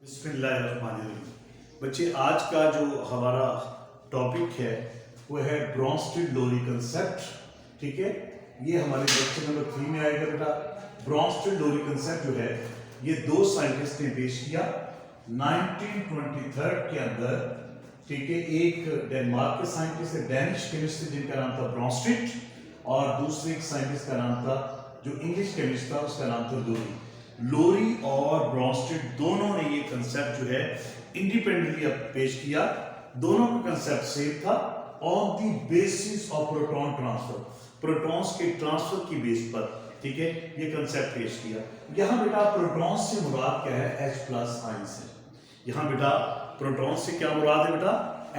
बिस्मिल्लाहिर्रहमानिर्रहीम। बच्चे, आज का जो हमारा टॉपिक है वो है ब्रॉन्स्टेड-लोरी कंसेप्ट। ठीक है, ये हमारे लेक्चर नंबर 3 में आएगा बेटा। ब्रॉन्स्टेड-लोरी कंसेप्ट जो है ये दो साइंटिस्ट ने पेश किया 1923 के अंदर। ठीक है, एक डेनमार्क के साइंटिस्ट है, डैनिश केमिस्ट जिनका नाम था ब्रॉन्स्टेड, और दूसरे एक साइंटिस्ट का नाम था जो इंग्लिश केमिस्ट था, उसका नाम था लोरी। लोरी और ब्रॉन्स्टेड दोनों ने ये कंसेप्ट जो है इंडिपेंडेंटली पेश किया। दोनों का कंसेप्ट सेम था, on the basis of proton transfer, protons के ट्रांसफर की बेस पर। ठीक है, ये कंसेप्ट पेश किया। यहां बेटा प्रोटॉन्स से मुराद क्या है? H+ आयंस है। यहां बेटा प्रोटॉन्स से क्या मुराद है बेटा?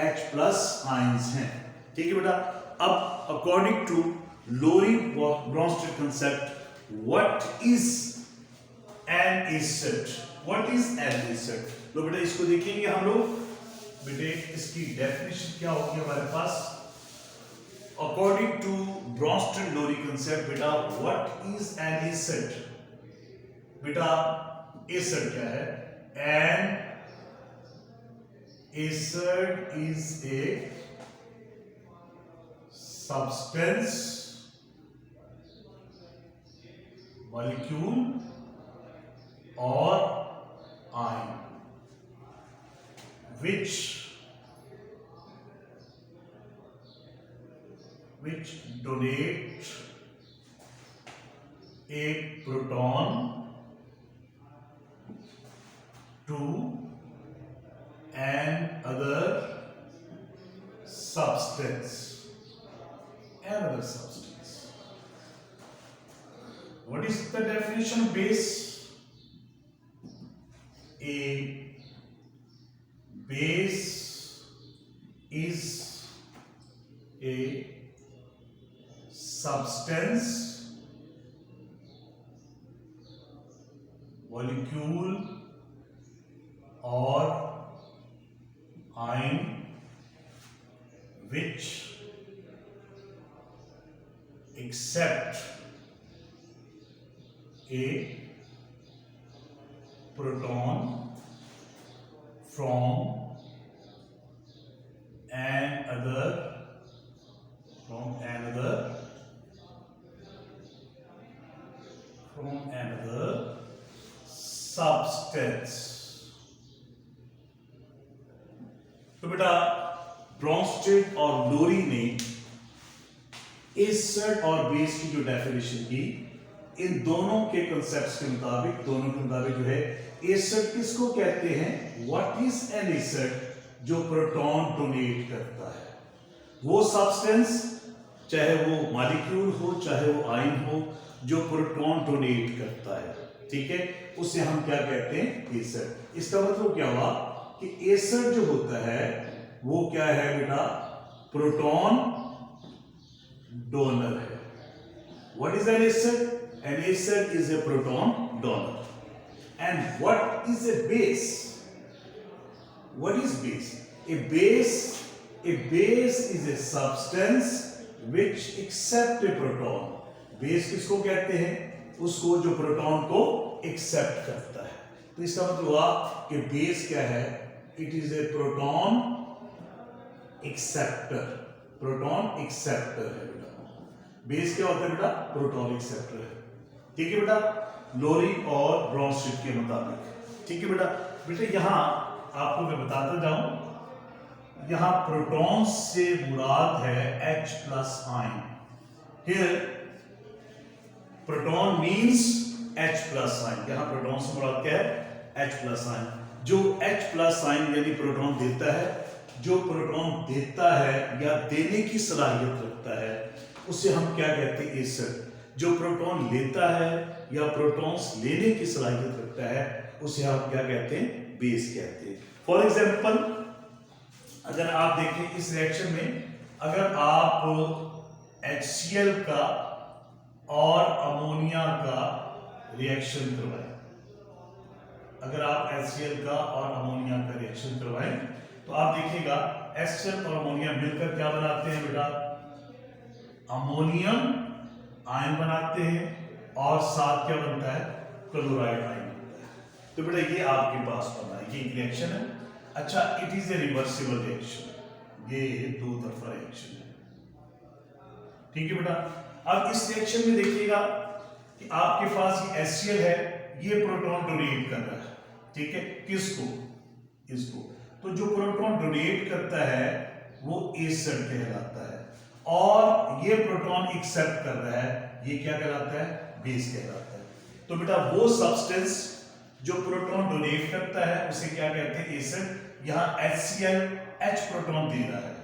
H+ आयंस हैं। ठीक है बेटा। अब according to Lowry Bronsted concept, what is an acid? What is an acid? तो बेटा इसको देखेंगे हम लोग। बेटे इसकी डेफिनेशन क्या होगी हमारे पास? अकॉर्डिंग टू ब्रॉन्स्टेड-लोरी कंसेप्ट बेटा, व्हाट इज एन एसिड? बेटा एसिड क्या है? N acid is a substance, molecule or ion which donate a proton to another substance. What is the definition of base? A base is a substance, molecule or ion which accept a proton from another substance. तो बेटा Brønsted और लोरी ने acid और base की जो definition की, इन दोनों के कंसेप्ट्स के मुताबिक, जो है एसिड किसको कहते हैं? What is an acid? जो प्रोटॉन डोनेट करता है। वो सब्सटेंस, चाहे वो मॉलिक्यूल हो चाहे वो आयन हो, जो प्रोटॉन डोनेट करता है। ठीक है, उसे हम क्या कहते हैं? एसिड। इसका मतलब क्या हुआ कि एसिड जो होता है वो क्या है बेटा? प्रोटॉन डोनर है। What is an acid? An acid is a proton donor. And what is a base? What is base? A base is a substance which accept a proton. Base किसको कहते हैं? उसको जो प्रोटॉन को accept करता है। तो इसका मतलब हुआ कि बेस क्या है? It is a proton acceptor. Proton acceptor है बेटा। बेस क्या होता है बेटा? प्रोटॉन एक्सेप्टर है। ठीक है बेटा, लोरी और ब्रॉन्स्टेड के मुताबिक। ठीक है बेटा। बेटा यहां आपको मैं बताता जाऊं, यहां प्रोटॉन से मुराद है H+ ion. Here proton means H+ ion. यहां प्रोटॉन से मुराद क्या है? H+ ion. जो H+ आयन यानी प्रोटॉन देता है, जो प्रोटॉन देता है या देने की सलाहियत रखता है, उसे हम क्या कहते हैं? एसिड। जो प्रोटॉन लेता है या प्रोटॉन्स लेने की सलाहियत रखता है, उसे हम क्या कहते हैं? बेस कहते हैं। फॉर एग्जांपल, अगर आप देखें इस रिएक्शन में, अगर आप HCl का और अमोनिया का रिएक्शन करवाएं, अगर आप HCl का और अमोनिया का रिएक्शन करवाएं, तो आप देखिएगा HCl और अमोनिया मिलकर क्या बनाते हैं बेटा? अमोनियम आयन बनाते हैं, और साथ क्या बनता है? क्लोराइड आयन बनता है। तो बेटा ये आपके पास बना, ये एक रिएक्शन है। अच्छा, it is a reversible reaction, ये दो तरफा रिएक्शन है, ठीक है बेटा। अब इस रिएक्शन में देखिएगा कि आपके पास ये HCl है, ये प्रोटॉन डोनेट कर रहा है, ठीक है, किसको, इसको। तो जो प्रोटॉन डोनेट करता है वो एसिड कहलाता है, और ये प्रोटॉन एक्सेप्ट कर रहा है, ये क्या कहलाता है, बेस कहलाता है। तो बेटा वो सब्सटेंस जो प्रोटॉन डोनेट करता है उसे क्या कहते हैं, एसिड। यहाँ HCl H प्रोटॉन दे रहा है,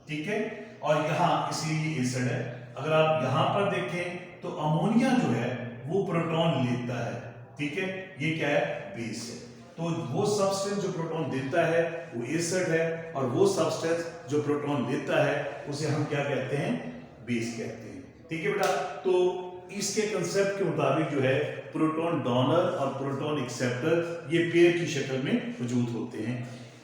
ठीक है, और यहाँ इसलिए ये एसिड है। अगर आप यहाँ पर देखें तो अमोनिया जो है वो प्रोटॉन लेता है, ठीक है, ये क्या है, बेस है। तो वो सब्सटेंस जो प्रोटॉन देता है वो एसिड है, और वो सब्सटेंस जो प्रोटॉन लेता है उसे हम क्या कहते हैं, बेस कहते हैं, ठीक है बेटा। तो इसके कंसेप्ट के मुताबिक जो है प्रोटॉन डोनर और प्रोटॉन एक्सेप्टर ये पेयर की शक्ल में मौजूद होते हैं।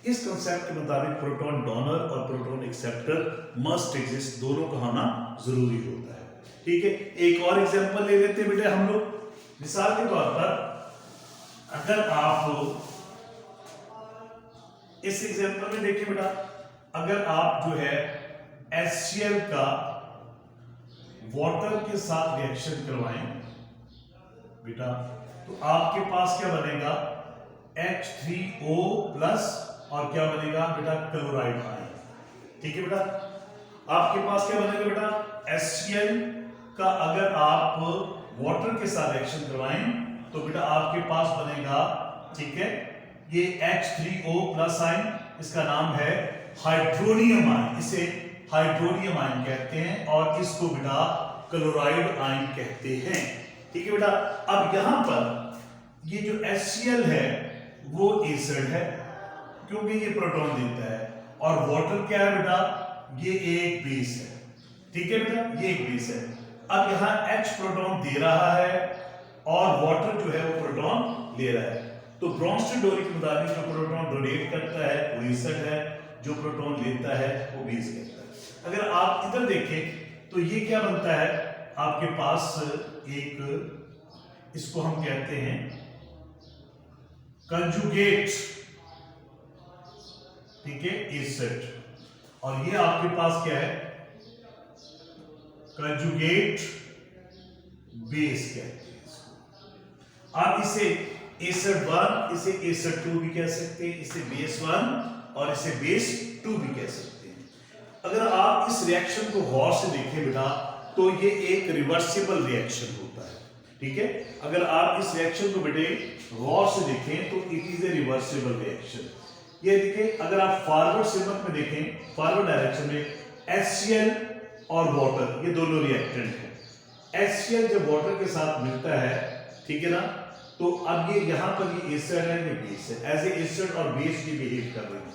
इस कंसेप्ट के मुताबिक प्रोटॉन डोनर और प्रोटॉन एक्सेप्टर मस्ट एग्जिस्ट, दोनों का होना जरूरी होता है, ठीक है। एक और एग्जांपल ले लेते हैं बेटे हम लोग। मिसाल के तौर पर अगर आप इस एग्जांपल में देखिए बेटा, अगर आप जो है HCl का वाटर के साथ रिएक्शन करवाएं बेटा, तो आपके पास क्या बनेगा, H3O प्लस, और क्या बनेगा बेटा, क्लोराइड आयन, ठीक है बेटा। आपके पास क्या बनेगा बेटा, HCl का अगर आप वाटर के साथ रिएक्शन करवाएं तो बेटा आपके पास बनेगा, ठीक है, ये H3O प्लस आयन, इसका नाम है हाइड्रोनियम आयन, इसे हाइड्रोनियम आयन कहते हैं, और इसको बेटा क्लोराइड आयन कहते हैं, ठीक है बेटा। अब यहां पर ये जो HCl है वो एसिड है क्योंकि ये प्रोटॉन देता है, और वाटर क्या है बेटा, ये एक बेस है, ठीक है बेटा, ये एक बेस है। अब यहाँ H प्रोटॉन दे रहा है और वाटर जो है वो प्रोटॉन ले रहा है, तो ब्रोंस्टेड थ्योरी के मुताबिक जो प्रोटॉन डोनेट करता है वो एसिड है, जो प्रोटॉन लेता है वो बेस कहता है। अगर आप इधर देखें तो ये क्या बनता है, आपके पास एक, इसको हम कहते हैं कंजुगेट, ठीक है, एसिड, और ये आपके पास क्या है, कंजुगेट बेस कहते हैं इसको। आप इसे एसिड 1, इसे एसिड 2 भी कह सकते हैं, इसे बेस 1 और इसे बेस 2 भी कह सकते हैं। अगर आप इस रिएक्शन को गौर से देखें बेटा तो ये एक रिवर्सिबल रिएक्शन होता है, ठीक है। अगर आप इस रिएक्शन को बेटे गौर से देखें तो it is a reversible reaction. ये देखिए, अगर आप फॉरवर्ड सेगमेंट में देखें, फॉरवर्ड डायरेक्शन में HCl और वाटर ये दोनों रिएक्टेंट हैं। HCl जब वाटर के साथ मिलता है, ठीक है ना, तो अब ये यहाँ पर ये एसिड है, ये बेस है, एज ए एसिड और बेस ये बिहेव कर रहे हैं।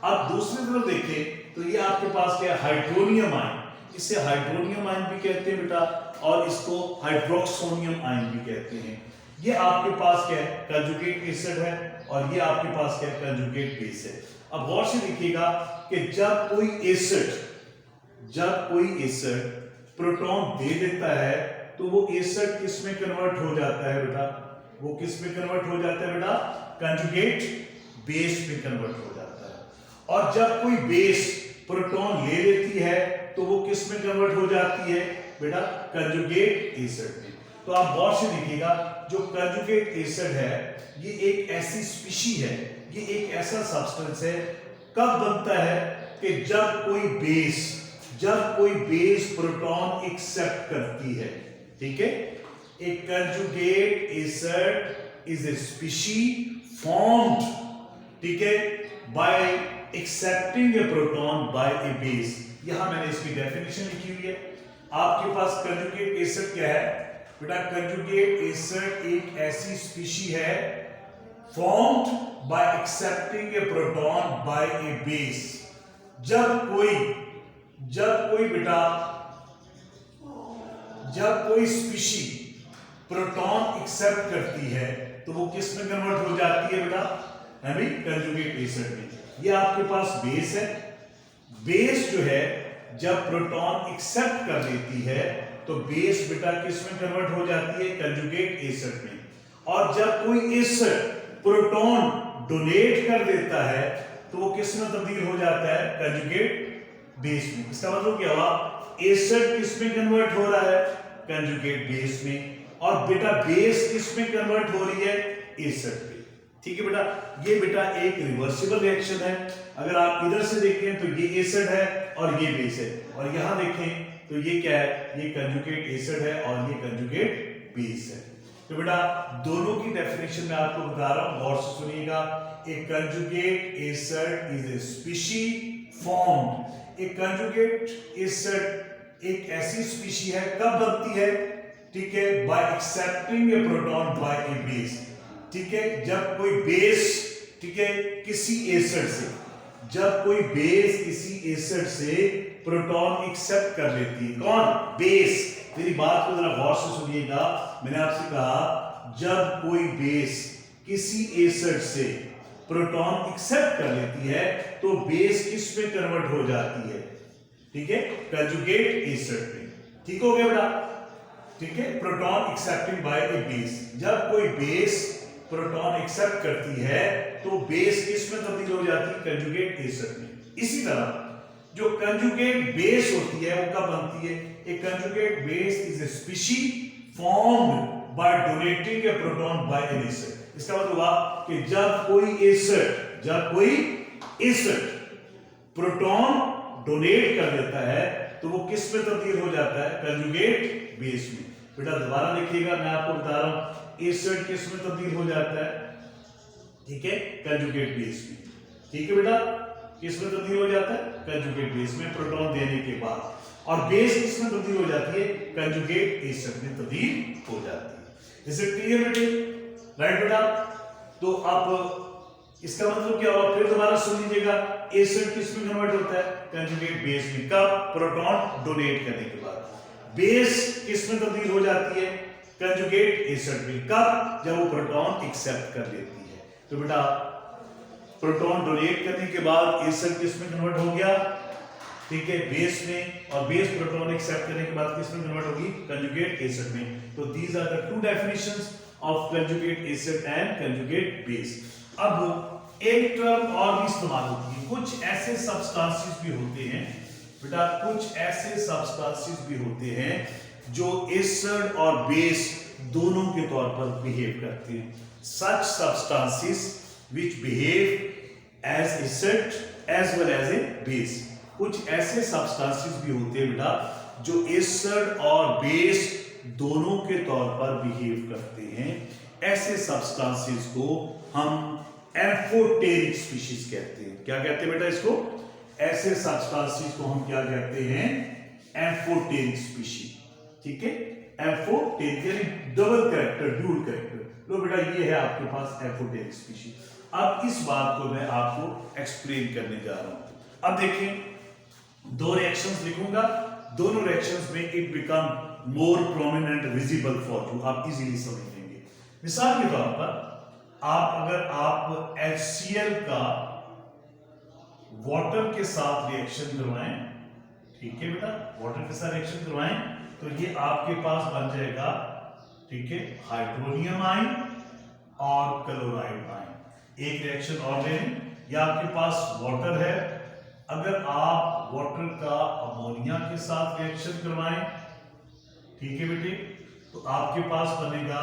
अब दूसरी तरफ देखें तो ये आपके पास क्या है, हाइड्रोनियम आयन, इसे हाइड्रोनियम आयन भी कहते हैं बेटा, और इसको हाइड्रोक्सोनियम आयन भी कहते हैं। ये आपके पास क्या है, कंजुगेट एसिड है, और ये आपके पास क्या है, कंजुगेट बेस है। अब गौर से देखिएगा कि जब कोई एसिड प्रोटॉन दे देता है तो वो एसिड किस में कन्वर्ट हो जाता है बेटा, वो किस में कन्वर्ट हो जाता है बेटा, कंजुगेट बेस में कन्वर्ट हो जाता है। और जब कोई बेस प्रोटॉन ले लेती है तो वो किस में कन्वर्ट हो जाती है बेटा, कंजुगेट एसिड में। तो आप गौर से देखिएगा, जो कंजुगेट एसिड है ये एक ऐसी स्पीशी है, ये एक ऐसा सब्सटेंस है, कब बनता है कि जब कोई बेस प्रोटॉन एक्सेप्ट करती है, ठीक है। एक conjugate acid is a species formed, ठीक है, by accepting a proton by a base. यहां मैंने इसकी डेफिनेशन लिखी हुई है। आपके पास कंजुगेट एसिड क्या है बेटा, कंजुगेट एसिड एक ऐसी स्पीशी है formed by accepting a proton by a base. जब कोई स्पीशी प्रोटॉन एक्सेप्ट करती है तो वो किस में कन्वर्ट हो जाती है बेटा, है कंजुगेट एसिड में। ये आपके पास बेस है, बेस जो है जब प्रोटॉन एक्सेप्ट कर लेती है तो बेस बेटा किस में कन्वर्ट हो जाती है, कंजुगेट एसिड में। और जब कोई एसिड प्रोटॉन डोनेट कर देता है तो वो किस में तब्दील हो जाता है? कंजुगेट बेस में। इसका मतलब क्या हुआ? एसिड किस में कन्वर्ट हो रहा है? कंजुगेट बेस में। और बेटा बेस किस में कन्वर्ट हो रही है? एसिड पे। ठीक है बेटा, ये बेटा एक रिवर्सिबल रिएक्शन है। अगर आप इधर से देखें तो ये एसिड है और ये बेस है, और यहां देखें तो ये क्या है? ये कंजुगेट एसिड है और ये कंजुगेट बेस है। तो बेटा दोनों की डेफिनेशन मैं आपको बता रहा हूं, गौर से सुनिएगा। A conjugate acid is a species formed. A conjugate acid एक ऐसी स्पीशी है, कब बनती है? ठीक है, by accepting a proton by a base. ठीक है, जब कोई बेस, ठीक है, किसी एसिड से, जब कोई बेस किसी एसिड से प्रोटॉन एक्सेप्ट कर लेती है। कौन? बेस। मेरी बात को जरा गौर से सुनिएगा। मैंने आपसे कहा जब कोई बेस किसी एसिड से प्रोटॉन एक्सेप्ट कर लेती है तो बेस किस में कन्वर्ट हो जाती है? ठीक है, कंजुगेट एसिड में। ठीक हो गया बेटा? ठीक है, proton accepting bye a base. जब कोई बेस प्रोटॉन एक्सेप्ट करती है तो बेस किस में तब्दील हो जाती है? कंजुगेट एसिड में। इसी तरह जो कंजुगेट बेस होती है वो कब बनती है? A conjugate base is a species formed by donating a proton by an acid. इसका मतलब हुआ कि जब कोई एसिड प्रोटॉन डोनेट कर देता है तो वो किस में तब्दील हो जाता है? कंजुगेट बेस में। बेटा दोबारा देखिएगा, मैं आपको बता रहा हूं एसिड किस में तब्दील हो जाता है? ठीक है, कंजुगेट बेस में। ठीक है बेटा, किस में तब्दील हो जाता है? कंजुगेट बेस में प्रोटॉन देने के बाद। और बेस किस में तब्दील हो जाती है? कंजुगेट एसिड में तब्दील हो जाती है। इज इट क्लियर बेटे? राइट बेटा? तो अब इसका मतलब क्या हुआ? फिर दोबारा सुन लीजिएगा, एसिड किस में कन्वर्ट होता है? कंजुगेट बेस में। कब? प्रोटॉन डोनेट करने के बाद। बेस किस में तब्दील हो जाती है? कंजुगेट एसिड में। कब? जब वो प्रोटॉन एक्सेप्ट कर लेती है। तो बेटा प्रोटॉन डोनेट करने के बाद एसिड किस में कन्वर्ट हो गया? ठीक है, बेस में। और बेस प्रोटॉन एक्सेप्ट करने के बाद किस में कन्वर्ट होगी? कंजुगेट एसिड में। तो these are the two definitions of conjugate acid and conjugate base. अब एक टर्म और भी इस्तेमाल होती है, कुछ ऐसे सब्सटेंसेस भी होते हैं बेटा, कुछ ऐसे सब्सटेंसेस भी होते हैं जो एसिड और बेस दोनों के तौर पर बिहेव करते हैं। सच substances which behave as acid as well as a base। कुछ ऐसे सब्सटेंसेस भी होते हैं बेटा जो एसिड और बेस दोनों के तौर पर बिहेव करते हैं। ऐसे सब्सटेंसेस को हम एम्फोटेरिक स्पीशीज कहते हैं। क्या कहते हैं बेटा इसको? ऐसे सब्सटेंसेस को हम क्या कहते हैं? Amphoteric species. ठीक है, एम्फोटेरिक यानी डबल कैरेक्टर, ड्यूल कैरेक्टर। लो बेटा ये है आपके पास एम्फोटेरिक स्पीशीज। अब इस बात को मैं आपको एक्सप्लेन करने जा रहा हूं। अब देखिए, दो रिएक्शंस लिखूंगा, दोनों रिएक्शंस में it become more prominent visible for you, आप इजीली समझ लेंगे। मिसाल के तौर पर आप HCl का वाटर के साथ रिएक्शन करवाएं, ठीक है बेटा, वाटर के साथ रिएक्शन करवाएं तो ये आपके पास बन जाएगा, ठीक है, हाइड्रोनियम आयन और क्लोराइड आयन। एक रिएक्शन और ले लें, ये आपके पास वाटर है, अगर आप वाटर का अमोनिया के साथ रिएक्शन करवाएं, ठीक है बेटे, तो आपके पास बनेगा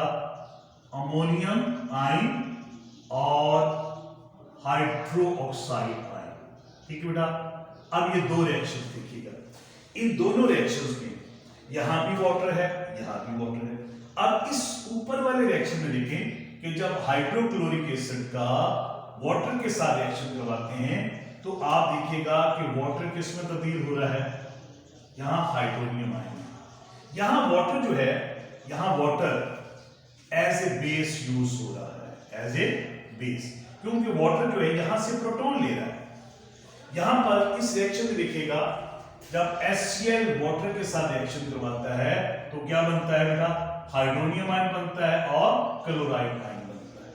अमोनियम आयन और हाइड्रोक्साइड आयन। ठीक है बेटा, अब ये दो रिएक्शन देखिएगा, इन दोनों रिएक्शंस में यहां भी वाटर है, यहां भी वाटर है। अब इस ऊपर वाले रिएक्शन में देखें कि जब हाइड्रोक्लोरिक एसिड का वाटर के साथ रिएक्शन करवाते हैं तो आप देखिएगा कि वाटर किस में तब्दील हो रहा है? यहां हाइड्रोनियम आयन। यहां वाटर जो है, यहां water as a base use हो रहा है, एज ए बेस, क्योंकि वाटर जो है यहां से प्रोटॉन ले रहा है। यहां पर इस रिएक्शन में देखिएगा, जब HCl वाटर के साथ रिएक्शन करवाता है तो क्या बनता है बेटा? हाइड्रोनियम आयन बनता है और क्लोराइड आयन बनता है।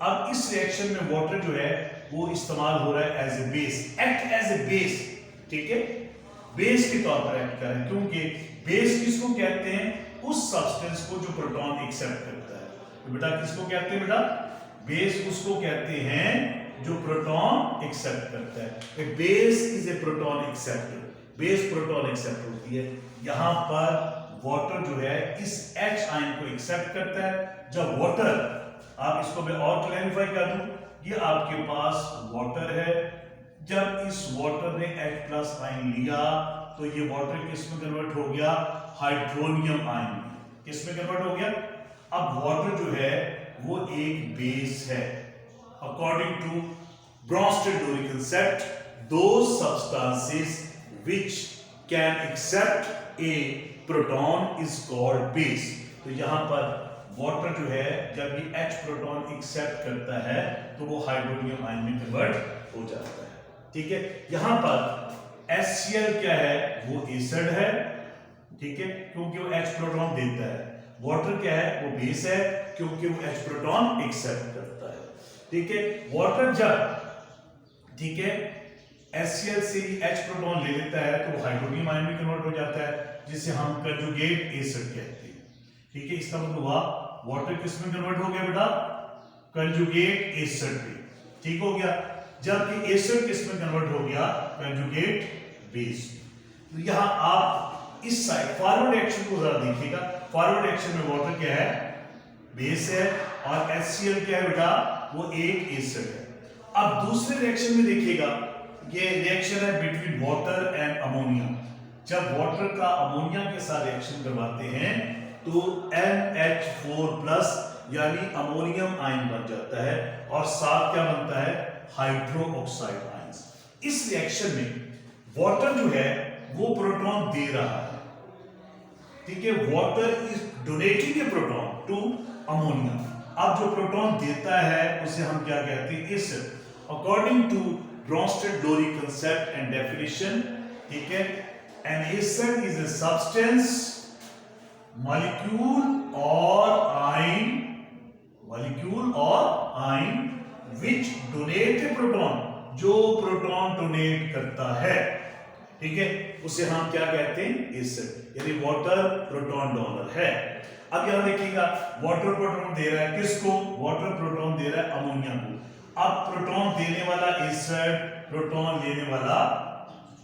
अब इस रिएक्शन में वाटर जो है वो इस्तेमाल हो रहा है as a base, act as a base, ठीक है, बेस के तौर पर एक्ट कर रहा है, क्योंकि बेस किसको कहते हैं? उस सब्सटेंस को जो प्रोटॉन एक्सेप्ट करता है। तो बेटा किसको कहते हैं बेटा? बेस उसको कहते हैं जो प्रोटॉन एक्सेप्ट करता है। Base is a proton acceptor, base proton accept होती है। यहां पर वाटर जो है इस H आयन को एक्सेप्ट करता है। जब वाटर, आप इसको मैं और क्लैरिफाई कर दूं, ये आपके पास वाटर है, जब इस वाटर ने H+ आयन लिया तो ये वाटर किस में कन्वर्ट हो गया? हाइड्रोनियम आयन में। किस में कन्वर्ट हो गया? अब वाटर जो है वो एक बेस है। According to Bronsted-Lowry concept, those substances which can accept a proton is called base। तो यहां पर वाटर जो है जब ये H प्रोटॉन एक्सेप्ट करता है तो वो हाइड्रोनियम आयन में कन्वर्ट हो जाता है। ठीक है, यहां पर HCl क्या है? वो एसिड है। ठीक है, क्योंकि वो H प्रोटॉन देता है। वाटर क्या है? वो बेस है क्योंकि वो H प्रोटॉन एक्सेप्ट करता है। ठीक है, वाटर जब, ठीक है, HCl से H प्रोटॉन ले लेता है तो वो हाइड्रोनियम आयन में कन्वर्ट हो जाता है, जिसे हम कंजुगेट एसिड कहते हैं। ठीक है, इसका मतलब हुआ वाटर किस में कन्वर्ट हो गया बेटा? कंजुगेट एसिड में। ठीक हो गया। जबकि एसिड किस में कन्वर्ट हो गया? Conjugate base. तो यहां आप इस साइड फॉरवर्ड एक्शन को जरा देखिएगा। फॉरवर्ड एक्शन में वाटर क्या है? बेस है, और HCl क्या है बेटा? वो एक एसिड है। अब दूसरे रिएक्शन में देखिएगा, ये रिएक्शन है बिटवीन वाटर एंड अमोनिया। जब वाटर का अमोनिया के साथ रिएक्शन करवाते हैं तो NH4+ यानी अमोनियम आयन बन जाता है, और साथ क्या बनता है? Hydroxide ions. इस रिएक्शन में वाटर जो है वो प्रोटॉन दे रहा है। ठीक है, water is donating a proton to ammonia. अब जो प्रोटॉन देता है उसे हम क्या कहते हैं? Acid. According to Bronsted-Lowry concept and definition, ठीक है, an acid is a substance, molecule or ion which donate a proton, जो प्रोटॉन डोनेट करता है, ठीक है, उसे हम क्या कहते हैं? एसिड। यानी वाटर प्रोटॉन डोनर है। अब यहां देखिएगा, वाटर प्रोटॉन दे रहा है किसको? वाटर प्रोटॉन दे रहा है अमोनिया को। अब प्रोटॉन देने वाला एसिड, प्रोटॉन लेने वाला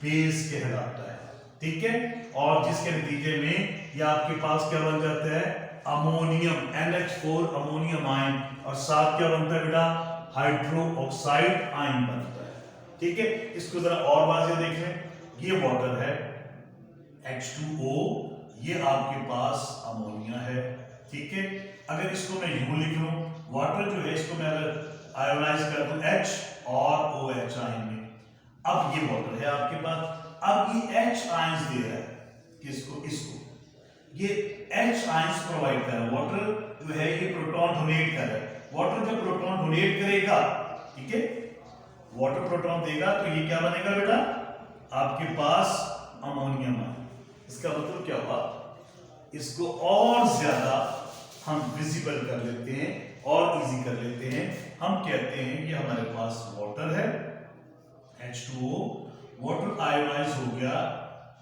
बेस कहलाता है। ठीक है, और जिसके नतीजे में ये आपके पास क्या बन जाता है? अमोनियम, NH4 अमोनियम आयन, और साथ क्या बनता है बेटा? हाइड्रोक्साइड आयन बनता है। ठीक है, इसको जरा और वाज़ेह देख लें। ये वाटर है H2O, ये आपके पास अमोनिया है। ठीक है, अगर इसको मैं यूं लिख लूं, वाटर जो है इसको मैं अगर आयोनाइज कर दूं H और OH आयन में, अब ये वाटर है आपके पास। अब ये H आयंस दे रहा है किसको? इसको। ये H आयंस प्रोवाइड कर रहा है। वाटर जो है ये प्रोटॉन डोनेट कर रहा है। वाटर जब प्रोटॉन डोनेट करेगा, ठीक है, वाटर प्रोटॉन देगा तो ये क्या बनेगा बेटा? आपके पास अमोनियम आयन। इसका मतलब क्या हुआ? इसको और ज्यादा हम विजिबल कर लेते हैं और इजी कर लेते हैं। हम कहते हैं कि हमारे पास वाटर है H2O, वाटर आयोनाइज हो गया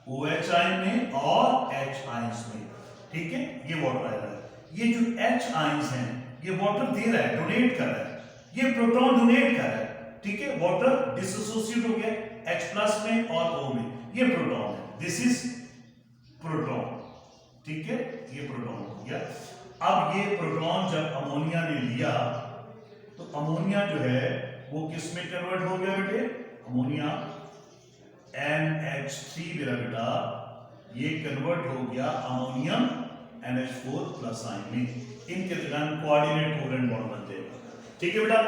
OH आयन में और H आयंस में। ठीक है, ये वाटर आयन है। ये जो H आयंस हैं ये वाटर दे रहा है, डोनेट कर रहा है, ये प्रोटॉन डोनेट कर रहा है। ठीक है, वाटर डिसोसिएट हो गया H+ में और O में, ये प्रोटॉन है, दिस इज प्रोटॉन। ठीक है, ये प्रोटॉन हो गया। अब ये प्रोटॉन जब अमोनिया ने लिया तो अमोनिया जो है वो किस में कन्वर्ट हो गया बेटे? अमोनिया NH3 मेरा बेटा, ये कन्वर्ट हो गया अमोनियम NH4+ आयन में। इनके दरमियान कोऑर्डिनेट कोवेलेंट बॉन्ड बन जाएगा। ठीक है बेटा,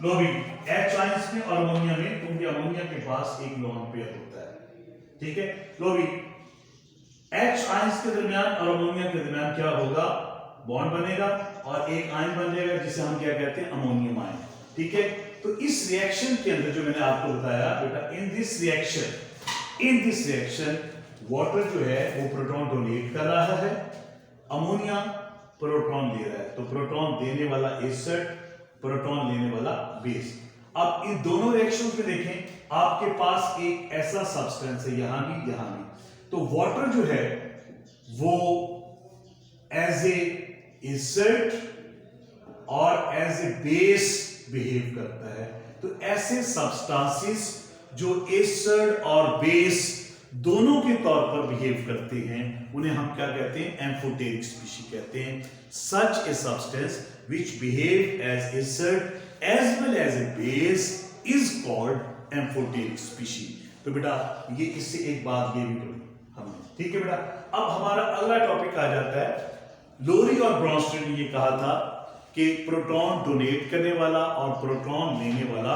लो भी H आयंस में और अमोनिया में, क्योंकि अमोनिया के पास एक लोन पेयर होता है। ठीक है, लो भी H आयंस के दरमियान और अमोनिया के दरमियान क्या होगा? बॉन्ड बनेगा और एक आयन बन जाएगा जिसे हम क्या कहते हैं? Ammonium ion. ठीक है, तो इस रिएक्शन के अंदर जो मैंने आपको बताया बेटा, इन दिस रिएक्शन वाटर जो है वो प्रोटॉन डोनेट कर रहा है, अमोनिया प्रोटॉन ले रहा है। तो प्रोटॉन देने वाला एसिड, प्रोटॉन लेने वाला बेस। अब इन दोनों रिएक्शंस में देखें, आपके पास एक ऐसा सब्सटेंस है यहां भी। तो वाटर जो है वो एज ए एसिड और एज ए बेस बिहेव करता है। तो ऐसे सब्सटेंसेस जो एसिड और बेस दोनों के तौर पर बिहेव करते हैं उन्हें हम क्या कहते हैं? एम्फोटेरिक स्पीशीज कहते हैं। Such a substance which behave as acid as well as a base is called amphoteric species. तो बेटा ये इससे एक बात ये भी पढ़ी हमने, ठीक है बेटा। अब हमारा अगला टॉपिक आ जाता है, लोरी और ब्रॉन्स्टेड ने ये कहा था कि प्रोटॉन डोनेट करने वाला और प्रोटॉन लेने वाला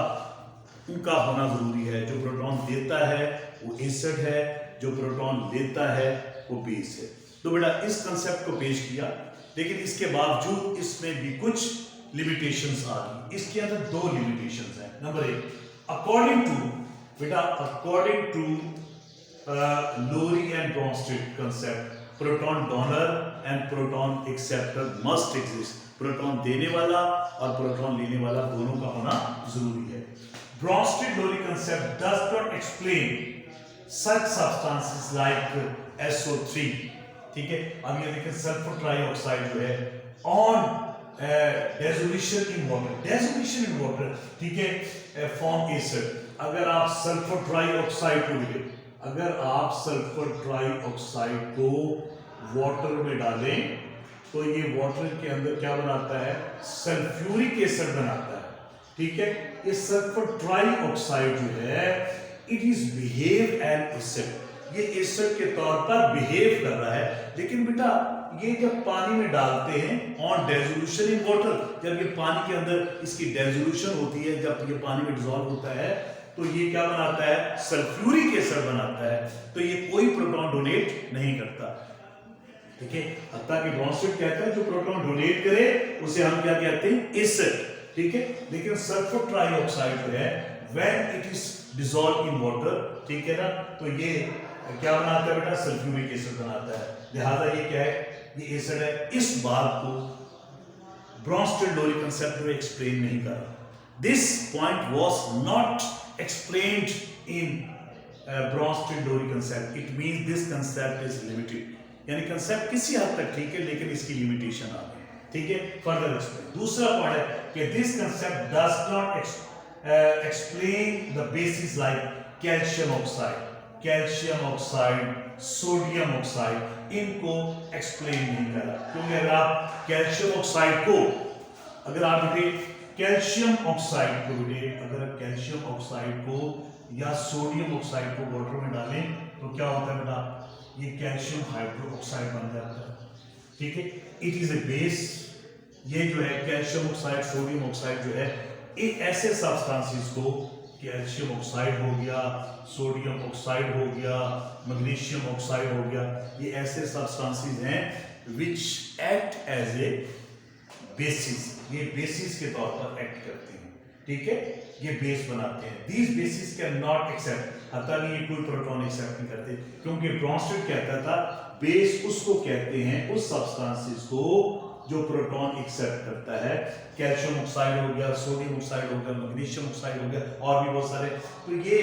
उनका होना जरूरी है। जो प्रोटॉन देता है वो एसिड है, जो प्रोटॉन लेता है वो बेस है। तो बेटा इस कंसेप्ट को पेश किया, लेकिन इसके बावजूद इसमें भी कुछ लिमिटेशंस आ गई। इसके अंदर दो लिमिटेशंस हैं। नंबर एक, according to Lowry and Bronsted concept, proton donor and proton acceptor must exist. Proton देने वाला और प्रोटॉन लेने वाला दोनों का होना जरूरी है। Bronsted Lowry concept does not explain such substances like SO3, ठीक है। अब ये देखिए सल्फर ट्राइऑक्साइड जो है ऑन डेसोल्यूशन इन वाटर, ठीक है, फॉर्म एसिड। अगर आप सल्फर ट्राइऑक्साइड को वाटर में डालें तो ये वाटर के अंदर क्या बनाता है? सल्फ्यूरिक एसिड बनाता है, ठीक है। ये सल्फर ट्राइऑक्साइड जो है it is behave as acid, ये एसिड के तौर पर बिहेव कर रहा है। लेकिन बेटा ये जब पानी में डालते हैं ऑन डेसोल्यूशन इन वाटर, जब ये पानी के अंदर इसकी डेसोल्यूशन होती है, जब ये पानी में डिसॉल्व होता है तो ये क्या बनाता है? सल्फ्यूरिक एसिड बनाता है। तो ये कोई प्रोटॉन डोनेट नहीं करता, ठीक है। हत्ता कि ब्रॉन्स्टेड कहता है जो प्रोटॉन डोनेट करे उसे हम क्या कहते हैं? एसिड, ठीक है। लेकिन सल्फर ट्राइऑक्साइड जो है when it is dissolve in water, ठीक है ना, तो ये क्या बनाता है बेटा? सल्फ्यूरिक एसिड बनाता है। लिहाजा ये क्या है? ये एसिड है। इस बात को ब्रॉन्स्टेड लोरी कंसेप्ट में एक्सप्लेन नहीं कर रहा। This point was not explained in Bronsted Lowry concept. It means this concept is limited, यानी कंसेप्ट किसी हद तक ठीक है लेकिन इसकी लिमिटेशन आ गई, ठीक है। Further explain. दूसरा पॉइंट है कि this concept does not explain the bases like calcium oxide, sodium oxide, इनको explain नहीं करा। क्योंकि अगर आप कैल्शियम ऑक्साइड को या सोडियम ऑक्साइड को वाटर में डालें तो क्या होता है बेटा? ये कैल्शियम हाइड्रोक्साइड बन जाता है, ठीक है। It is a base. ये जो है कैल्शियम ऑक्साइड, सोडियम ऑक्साइड जो है, एक ऐसे सब्सटेंसेस को, कैल्शियम ऑक्साइड हो गया, सोडियम ऑक्साइड हो गया, मैग्नीशियम ऑक्साइड हो गया, ये ऐसे सब्सटेंसेस हैं which act as a bases. ये बेसिस के तौर पर एक्ट करते हैं, ठीक है। ये बेस बनाते हैं। These bases can not accept, हत्ता कि ये कोई प्रोटॉन एक्सेप्ट नहीं करते, क्योंकि ब्रॉन्स्टेड कहता था बेस उसको कहते हैं, उस सब्सटेंसेस को जो प्रोटॉन एक्सेप्ट करता है। कैल्शियम ऑक्साइड हो गया, सोडियम ऑक्साइड हो गया, मैग्नीशियम ऑक्साइड हो गया, और भी बहुत सारे। तो ये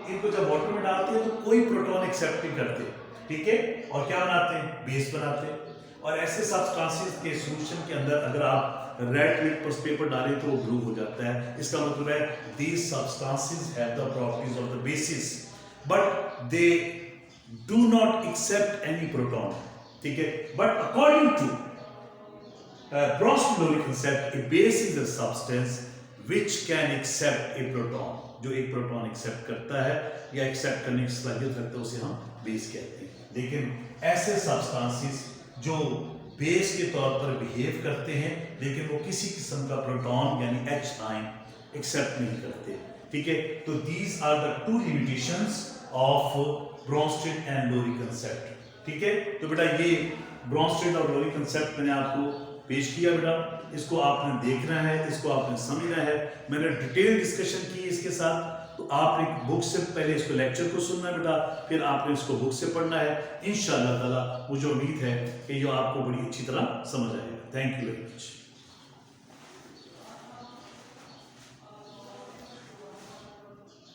इनको जब वाटर में डालते हैं तो कोई प्रोटॉन एक्सेप्ट नहीं करते, ठीक है। और क्या बनाते हैं? बेस बनाते हैं। और ऐसे सब्सटेंसेस के सॉल्यूशन के अंदर अगर आप रेड लिटमस पेपर डालें तो वो ब्लू हो जाता है। इसका मतलब है these substances have the properties of the bases but they do not accept any proton, ठीक है। But according to Bronsted Lowry concept, a base is a substance which can accept a proton, जो एक proton accept करता है या accept करने की सलाहियत रखता है उसे हम बेस कहते हैं। लेकिन ऐसे सब्सटेंसेस जो बेस के तौर पर बिहेव करते हैं लेकिन वो किसी किस्म का प्रोटॉन यानी H एक्सेप्ट नहीं करते, ठीक है। तो these are the two limitations of Bronsted and Lowry concept, ठीक है। तो बेटा ये ब्रॉन्स्टेड और लोरी कंसेप्ट मैंने आपको पेश किया बेटा, इसको आपने देखना है, इसको आपने समझना है। मैंने डिटेल डिस्कशन की इसके साथ, तो आपने बुक से पहले इसको लेक्चर को सुनना है बेटा, फिर आपने इसको बुक से पढ़ना है। इंशाअल्लाह ताला मुझे उम्मीद है कि ये आपको बड़ी अच्छी तरह समझ आएगा। Thank you very much.